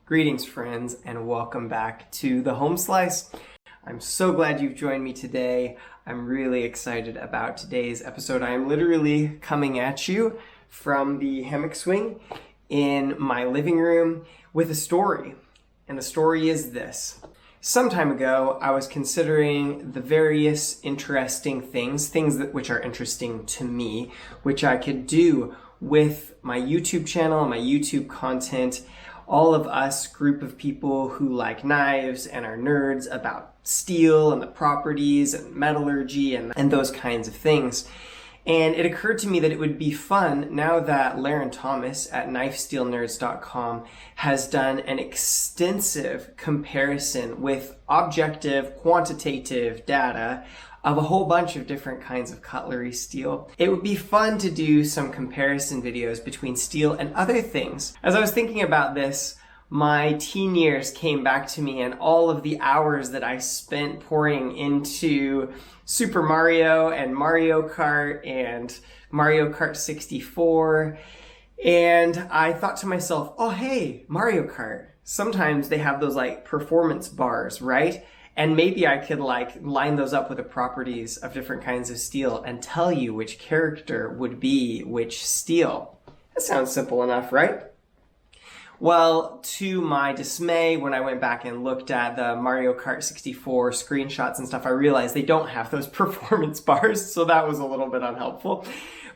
Greetings friends, and welcome back to the Home Slice. I'm so glad you've joined me today. I'm really excited about today's episode. I am literally coming at you from the hammock swing in my living room with a story. And the story is this. Some time ago, I was considering the various interesting things which are interesting to me, which I could do with my YouTube channel and my YouTube content. All of us, group of people who like knives and are nerds about steel and the properties and metallurgy and those kinds of things. And it occurred to me that it would be fun now that Laren Thomas at knifesteelnerds.com has done an extensive comparison with objective, quantitative data of a whole bunch of different kinds of cutlery steel. It would be fun to do some comparison videos between steel and other things. As I was thinking about this, my teen years came back to me and all of the hours that I spent pouring into Super Mario and Mario Kart and Mario Kart 64. And I thought to myself, oh hey, Mario Kart. Sometimes they have those like performance bars, right? And maybe I could like line those up with the properties of different kinds of steel and tell you which character would be which steel. That sounds simple enough, right? Well, to my dismay, when I went back and looked at the Mario Kart 64 screenshots and stuff, I realized they don't have those performance bars, so that was a little bit unhelpful.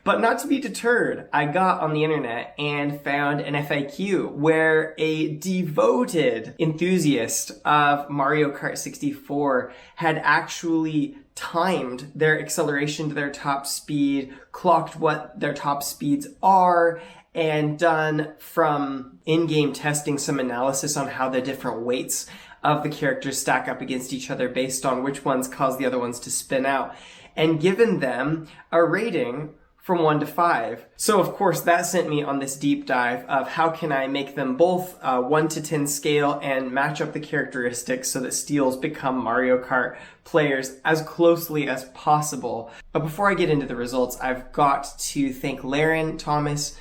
But not to be deterred, I got on the internet and found an FAQ where a devoted enthusiast of Mario Kart 64 had actually timed their acceleration to their top speed, clocked what their top speeds are, and done from in-game testing some analysis on how the different weights of the characters stack up against each other based on which ones cause the other ones to spin out, and given them a rating from 1 to 5. So of course that sent me on this deep dive of how can I make them both 1 to 10 scale and match up the characteristics so that steels become Mario Kart players as closely as possible. But before I get into the results, I've got to thank Laren Thomas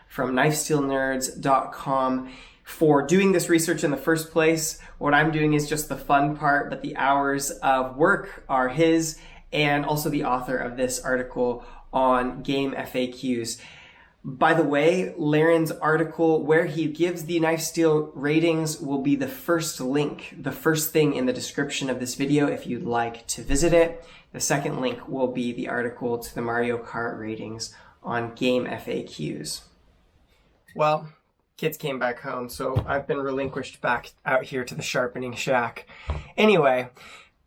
from knifesteelnerds.com for doing this research in the first place. What I'm doing is just the fun part, but the hours of work are his, and also the author of this article on game FAQs. By the way, Laren's article where he gives the knife steel ratings will be the first link, the first thing in the description of this video if you'd like to visit it. The second link will be the article to the Mario Kart ratings on game FAQs. Well, kids came back home, so I've been relinquished back out here to the sharpening shack. Anyway,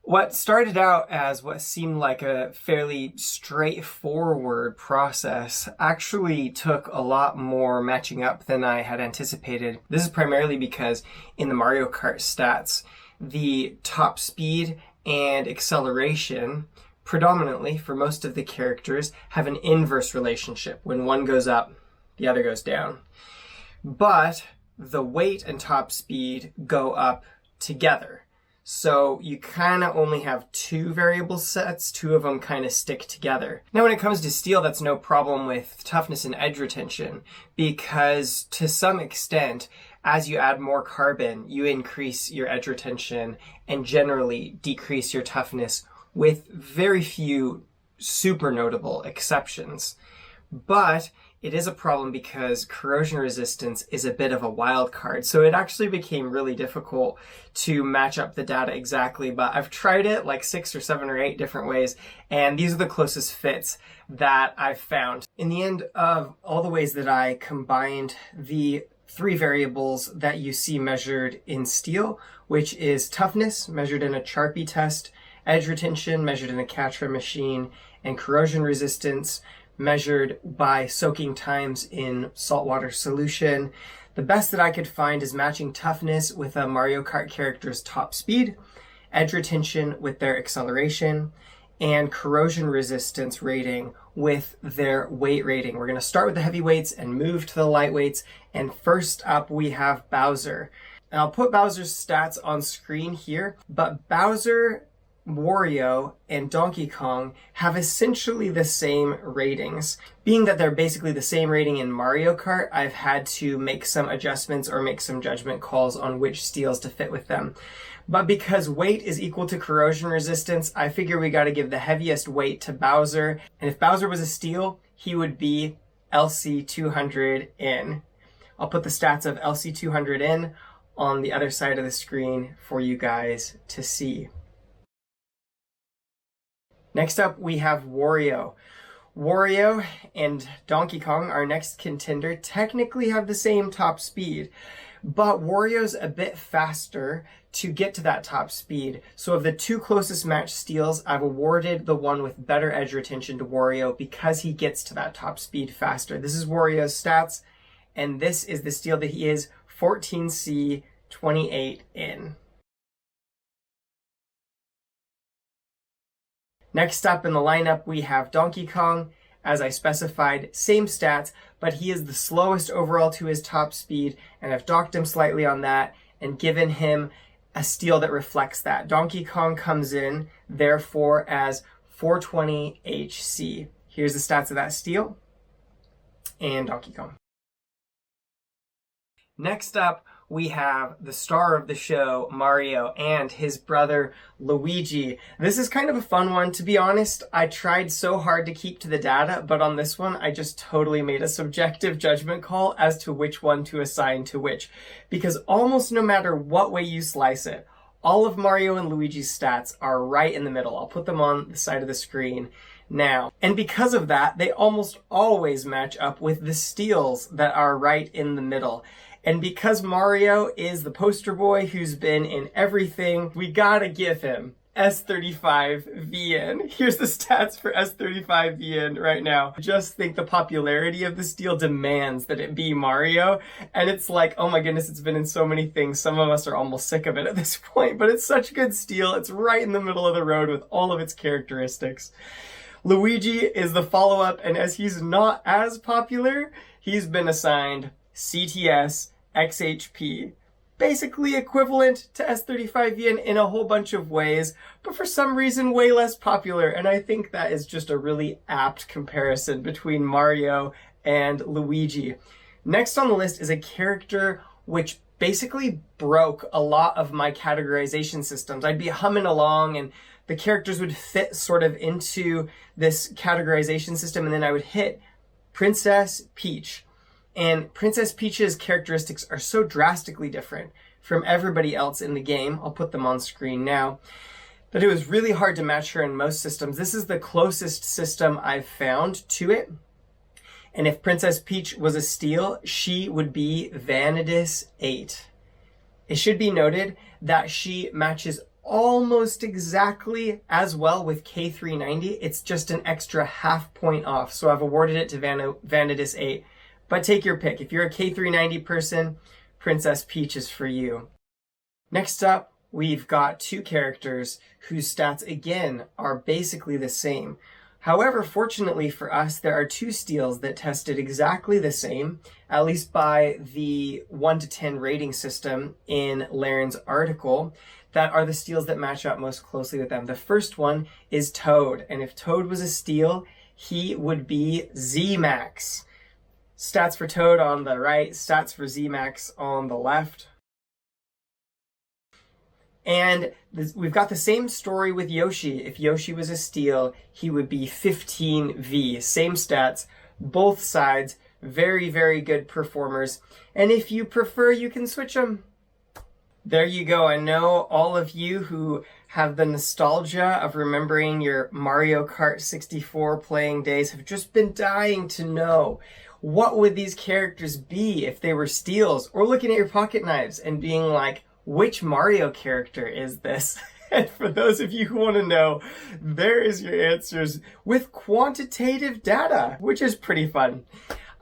what started out as what seemed like a fairly straightforward process actually took a lot more matching up than I had anticipated. This is primarily because in the Mario Kart stats, the top speed and acceleration predominantly for most of the characters have an inverse relationship. When one goes up, the other goes down. But the weight and top speed go up together. So you kind of only have two variable sets, two of them kind of stick together. Now when it comes to steel, that's no problem with toughness and edge retention, because to some extent, as you add more carbon, you increase your edge retention and generally decrease your toughness with very few super notable exceptions. But it is a problem because corrosion resistance is a bit of a wild card. So it actually became really difficult to match up the data exactly, but I've tried it like 6 or 7 or 8 different ways, and these are the closest fits that I've found. In the end of all the ways that I combined the 3 variables that you see measured in steel, which is toughness, measured in a Sharpie test, edge retention, measured in a Catra machine, and corrosion resistance, measured by soaking times in saltwater solution. The best that I could find is matching toughness with a Mario Kart character's top speed, edge retention with their acceleration, and corrosion resistance rating with their weight rating. We're going to start with the heavyweights and move to the lightweights. And first up we have Bowser. And I'll put Bowser's stats on screen here, but Bowser Wario and Donkey Kong have essentially the same ratings. Being that they're basically the same rating in Mario Kart, I've had to make some adjustments or make some judgment calls on which steels to fit with them. But because weight is equal to corrosion resistance, I figure we gotta give the heaviest weight to Bowser. And if Bowser was a steel, he would be LC200 in. I'll put the stats of LC200 in on the other side of the screen for you guys to see. Next up, we have Wario. Wario and Donkey Kong, our next contender, technically have the same top speed, but Wario's a bit faster to get to that top speed. So of the two closest matched steels, I've awarded the one with better edge retention to Wario because he gets to that top speed faster. This is Wario's stats, and this is the steel that he is, 14C, 28 in. Next up in the lineup, we have Donkey Kong. As I specified, same stats, but he is the slowest overall to his top speed, and I've docked him slightly on that and given him a steel that reflects that. Donkey Kong comes in, therefore, as 420 HC. Here's the stats of that steel and Donkey Kong. Next up, we have the star of the show, Mario, and his brother, Luigi. This is kind of a fun one. To be honest, I tried so hard to keep to the data, but on this one, I just totally made a subjective judgment call as to which one to assign to which. Because almost no matter what way you slice it, all of Mario and Luigi's stats are right in the middle. I'll put them on the side of the screen now. And because of that, they almost always match up with the steels that are right in the middle. And because Mario is the poster boy who's been in everything, we gotta give him S35VN. Here's the stats for S35VN right now. Just think the popularity of the steel demands that it be Mario. And it's like, oh my goodness, it's been in so many things. Some of us are almost sick of it at this point, but it's such good steel. It's right in the middle of the road with all of its characteristics. Luigi is the follow-up, and as he's not as popular, he's been assigned CTS XHP, basically equivalent to S35VN in a whole bunch of ways, but for some reason way less popular, and I think that is just a really apt comparison between Mario and Luigi. Next on the list is a character which basically broke a lot of my categorization systems. I'd be humming along and the characters would fit sort of into this categorization system, and then I would hit Princess Peach. And Princess Peach's characteristics are so drastically different from everybody else in the game, I'll put them on screen now, that it was really hard to match her in most systems. This is the closest system I've found to it. And if Princess Peach was a steel, she would be Vanadis 8. It should be noted that she matches almost exactly as well with K390. It's just an extra half point off. So I've awarded it to Vanadis 8. But take your pick. If you're a K390 person, Princess Peach is for you. Next up, we've got two characters whose stats, again, are basically the same. However, fortunately for us, there are two steels that tested exactly the same, at least by the 1 to 10 rating system in Laren's article, that are the steels that match up most closely with them. The first one is Toad, and if Toad was a steel, he would be Z-Max. Stats for Toad on the right, stats for Z-Max on the left. And we've got the same story with Yoshi. If Yoshi was a steel, he would be 15V. Same stats, both sides, very, very good performers. And if you prefer, you can switch them. There you go. I know all of you who have the nostalgia of remembering your Mario Kart 64 playing days have just been dying to know, what would these characters be if they were steels? Or looking at your pocket knives and being like, which Mario character is this? And for those of you who want to know, there is your answers with quantitative data, which is pretty fun.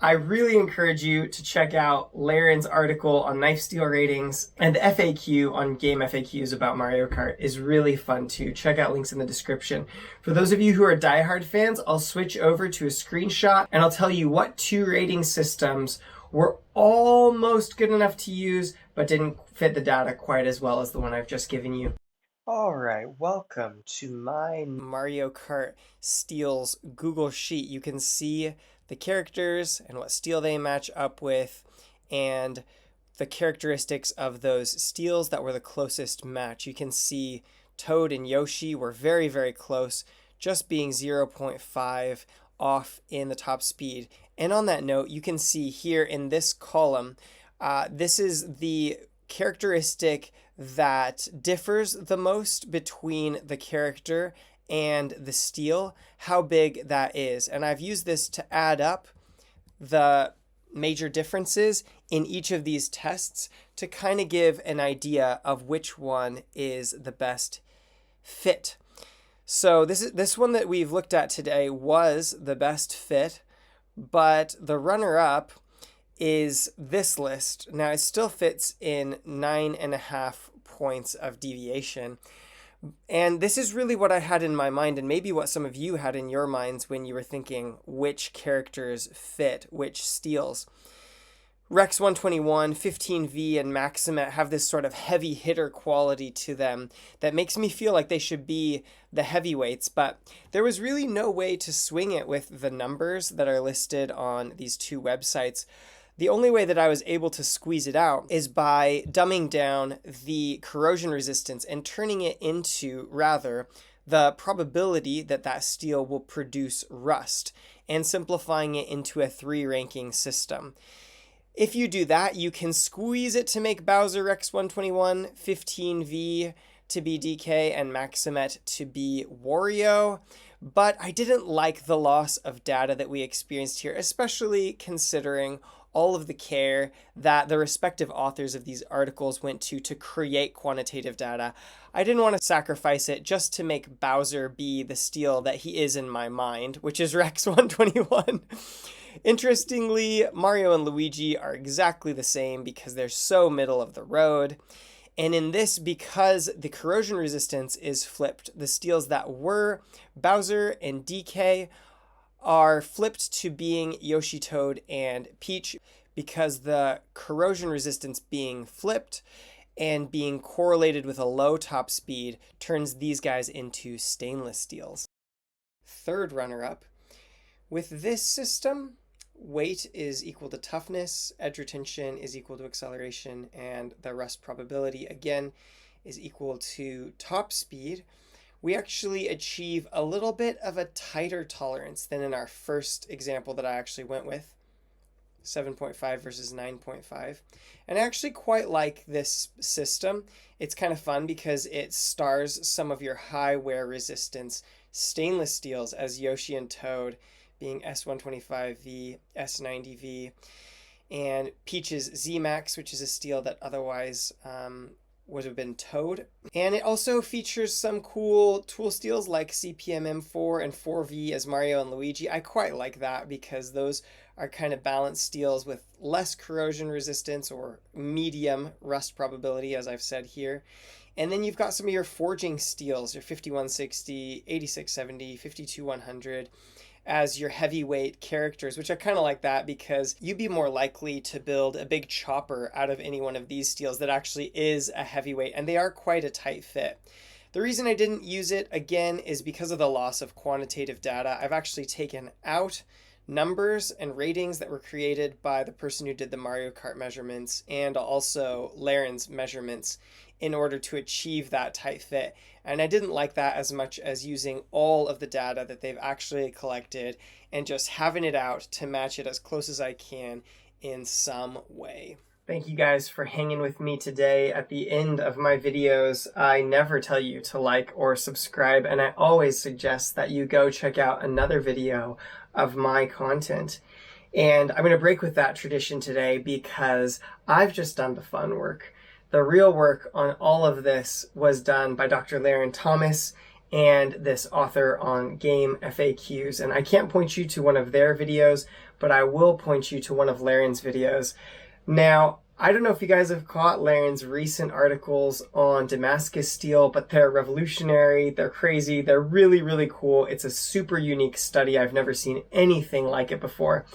I really encourage you to check out Laren's article on knife steel ratings, and the FAQ on game FAQs about Mario Kart is really fun too. Check out links in the description. For those of you who are diehard fans, I'll switch over to a screenshot and I'll tell you what two rating systems were almost good enough to use, but didn't fit the data quite as well as the one I've just given you. Alright, welcome to my Mario Kart steels Google Sheet. You can see the characters and what steel they match up with and the characteristics of those steels that were the closest match. You can see Toad and Yoshi were very, very close, just being 0.5 off in the top speed. And on that note, you can see here in this column, this is the characteristic that differs the most between the character and the steel, how big that is. And I've used this to add up the major differences in each of these tests to kind of give an idea of which one is the best fit. So this one that we've looked at today was the best fit, but the runner-up is this list. Now it still fits in 9.5 points of deviation. And this is really what I had in my mind, and maybe what some of you had in your minds when you were thinking which characters fit which steels. Rex 121, 15V, and MagnaCut have this sort of heavy hitter quality to them that makes me feel like they should be the heavyweights, but there was really no way to swing it with the numbers that are listed on these two websites. The only way that I was able to squeeze it out is by dumbing down the corrosion resistance and turning it into, rather, the probability that that steel will produce rust, and simplifying it into a 3-ranking system. If you do that, you can squeeze it to make Bowser Rex 121, 15V to be DK, and MagnaCut to be Wario. But I didn't like the loss of data that we experienced here, especially considering all of the care that the respective authors of these articles went to create quantitative data. I didn't want to sacrifice it just to make Bowser be the steel that he is in my mind, which is Rex 121. Interestingly, Mario and Luigi are exactly the same because they're so middle of the road. And in this, because the corrosion resistance is flipped, the steels that were Bowser and DK are flipped to being Yoshi, Toad, and Peach, because the corrosion resistance being flipped and being correlated with a low top speed turns these guys into stainless steels. Third runner-up, with this system, weight is equal to toughness, edge retention is equal to acceleration, and the rust probability, again, is equal to top speed. We actually achieve a little bit of a tighter tolerance than in our first example that I actually went with, 7.5 versus 9.5. And I actually quite like this system. It's kind of fun because it stars some of your high wear resistance stainless steels as Yoshi and Toad being S125V, S90V, and Peach's Z-Max, which is a steel that otherwise would have been Toad. And it also features some cool tool steels like CPM M4 and 4V as Mario and Luigi. I quite like that because those are kind of balanced steels with less corrosion resistance or medium rust probability, as I've said here. And then you've got some of your forging steels, your 5160, 8670, 52100, as your heavyweight characters, which I kind of like that because you'd be more likely to build a big chopper out of any one of these steels that actually is a heavyweight, and they are quite a tight fit. The reason I didn't use it, again, is because of the loss of quantitative data. I've actually taken out numbers and ratings that were created by the person who did the Mario Kart measurements and also Laren's measurements in order to achieve that tight fit. And I didn't like that as much as using all of the data that they've actually collected and just having it out to match it as close as I can in some way. Thank you guys for hanging with me today. At the end of my videos, I never tell you to like or subscribe, and I always suggest that you go check out another video of my content. And I'm going to break with that tradition today because I've just done the fun work. The real work on all of this was done by Dr. Laren Thomas and this author on game FAQs. And I can't point you to one of their videos, but I will point you to one of Laren's videos. Now, I don't know if you guys have caught Laren's recent articles on Damascus steel, but they're revolutionary, they're crazy, they're really, really cool. It's a super unique study. I've never seen anything like it before.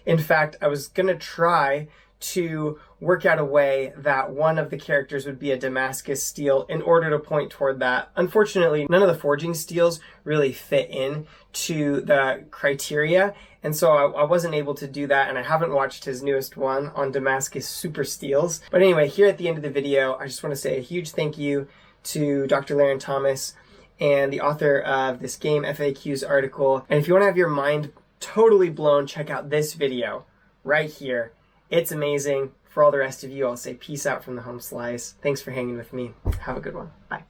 In fact, I was going to try to work out a way that one of the characters would be a Damascus steel in order to point toward that. Unfortunately, none of the forging steels really fit in to the criteria, and so I wasn't able to do that, and I haven't watched his newest one on Damascus Super Steels. But anyway, here at the end of the video, I just want to say a huge thank you to Dr. Laren Thomas and the author of this Game FAQs article. And if you want to have your mind totally blown, check out this video right here. It's amazing. For all the rest of you, I'll say peace out from the home slice. Thanks for hanging with me. Have a good one. Bye.